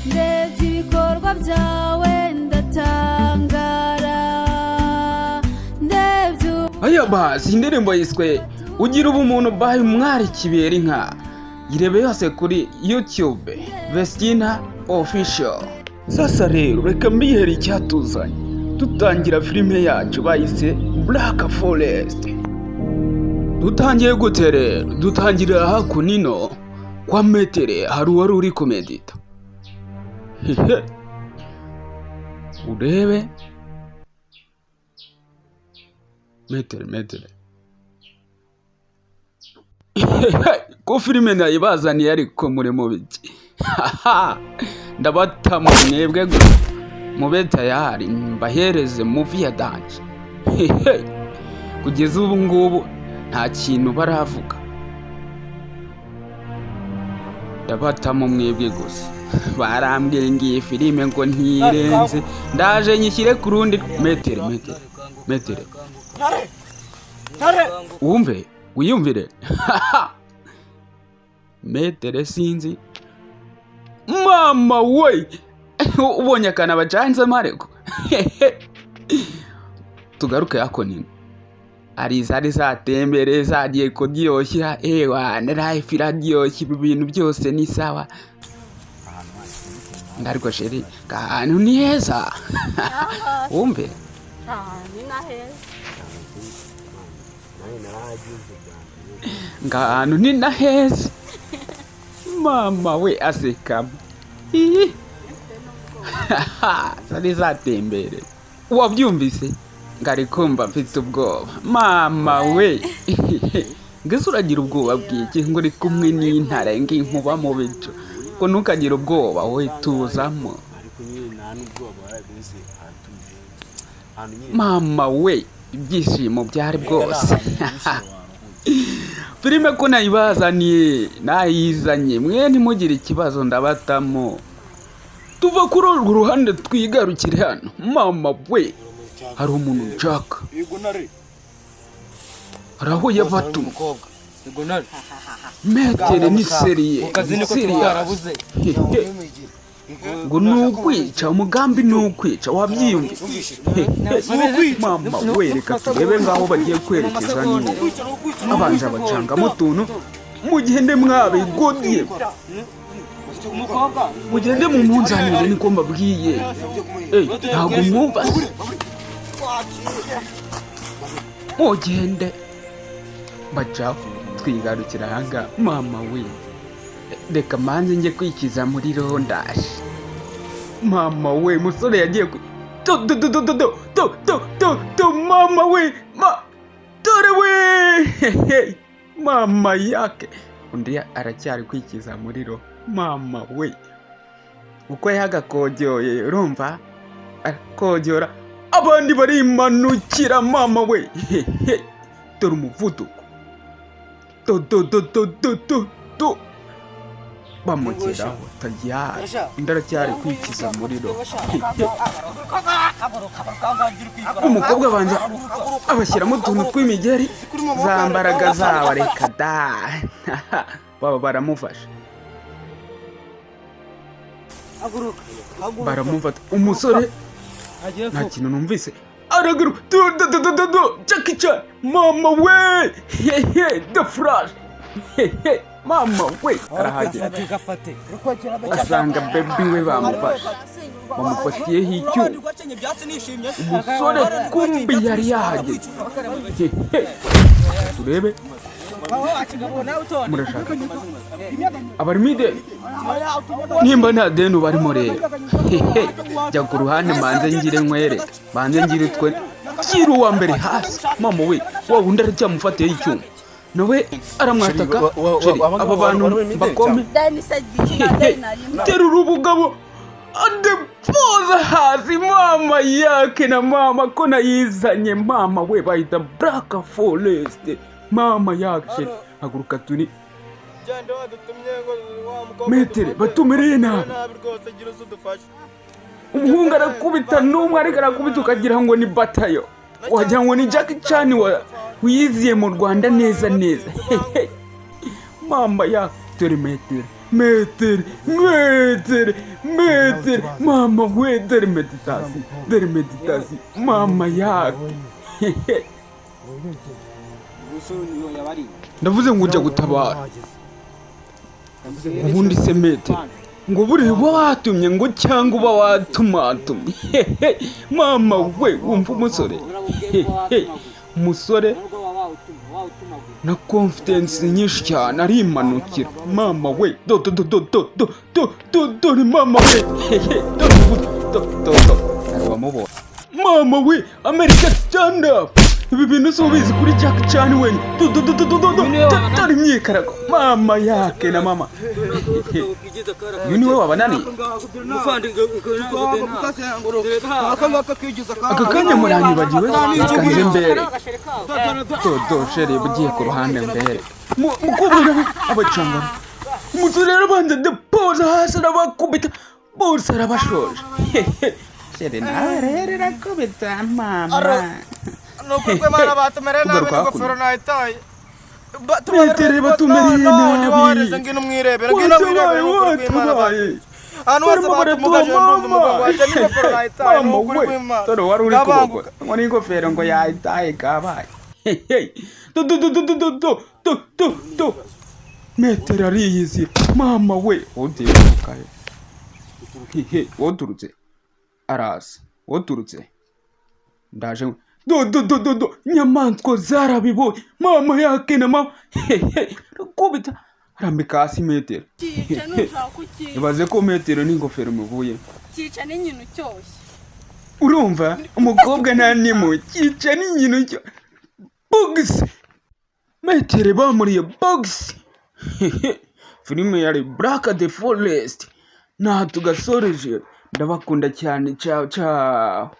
ndebye ibikorwa byawe ndatangara ndebye aya basi indirimbo yiswe ugira ubumuntu by Umwari Kibera Inka irebe yose kuri YouTube Vestina Official. Sasa rero reka mbihere icyatuzanye dutangira filime yacu bayise Black Forest. Dutangiye gute rero? Dutangirira hakunino kwa Metere hari uwari uri kumedita. Urebe Metere ko filime nayibazaniye ariko muri mu biki ndabata mu mwebwe mubeta yari mbahereze movie ya dance kugeza ubu ngubu nta kintu baravuga ndabata mu mwebwe gusa barambwiye ngiye filime ngo ntirenze ndaje nyishyire ku rundi Metere wumve wiyumvire Metere sinzi mama we ubonye akana bacanze mareko tugaruke yako nini ari zatembere zagiye kodyoshya life iraryoshya ibintu byose ni sawa ndariko sheri kantu ni heza wumve ni naheza ngano ni naheza mama we asekama zari zatembere wabyumvise ngari kumva mfite ubwoba mama we ngese uragira ubwoba bw'iki ngo uri kumwe n'intare nk'inkuba mu bicu ko ntukagira ubwoba we tuzamo mama we ibyishimo byari bwose filime ko nayibazaniye nayizanye mwe ntimugire ikibazo ndabatamo tuva kuri urwo ruhande twigarukire hano mama we hari umuntu nshaka arahuye batu Metere ni seriye ngo nukwica umugambi nukwica wabyiyumvise mama we reka turebe ngaho bagiye kwerekeza nini abanje abacangamo utuntu mugende mwabigodye mugende mu munzanire niko mbabwiye ntabwo mwumva mugende baca twigarukira hanga mama we reka manze njye kwikiza muri rondaje mama we musore yagiye mama we dore we mama yake undi aracyari kwikiza muri ro mama we uko yagakojyoye urumva akojyora abandi barimanukira mama we dore umuvuduko bamugeraho tayari ndaracyari kwikiza muriro umukobwa banjye abashyiramo utuntu tw'imigeri za mbaraga zawe reka da baba baramufasha baramufata umusore nta kintu numvise aragaruka Jackie Chan mama we the flash mama we arahagera asanga baby we bamufatiyeho icyo umusore kumbi yari yahageze turebe murashaka abarimide nimba nta deni barimo rero jya ku ruhande manze ngire nkwere manze ngire twe kiri uwa mbere hasi mama we wa wundi aracyamufatiyeho icyuma nawe aramwataka aba bantu bakome terura ubugabo adepoza hasi mama yake na mama ko nayizanye mama we bayita Black Forest mama yake haguruka tuni Metere batumereye nabi umuhungu arakubita n'umwe ariko arakubita ukagira ngo ni batayo wagira ngo ni Jackie Chan wiyiziye mu Rwanda neza neza. Mama ya dore metero mama we dore meditasi mama ya ndavuze ngo ujya gutabara ubundi se metero ngo buriya uba watumye ngo cyangwa uba watumatumye. Mama we wumva umusore na confidence nyinshi cyane arimanukira. Mama we dore mama we arabamubona. Mama we America stand up. Ibi bintu si ubizi kuri Jack Chan we. Dore imyikarago mama yake na mama. Uyu niwe wabananiye. Aka kanya muranyibagiwe kanze mbere. Sheri bugiye ku ruhande mbere. Mukubona abacanga. Umusore arabanza depoza hasi arabakubita. Bose arabashoje. Sheri nawe rero irakubita mama. Nukwe mara batumere nabi n'ingofero nayitaye. Metere batumeriye nabi. Ngino mwirebera ngino mwirebera. Anu wese batumugaje ndumva umugabo waje n'ingofero nayitaye n'ukuri kw'Imana. Toro wari uri kubogora. Ngo n'ingofero ngo yayitaye kabaye. Metere ariyizi. Mama we udibukaye. Woturutse. Arasa. Woturutse. Ndaje nyamaswa zarabibonye. Mama yake na mama kubita rambika hasi metero. Ibaze ko metero n'ingofero muvuye Cyica n'inyinu cyose. Urumva umukobwa nta nimo cyica n'inyinu cyo box metero bamuriye box. Filime yari Black the Forest na tugasoreje. Ndabakunda cyane. Ciao.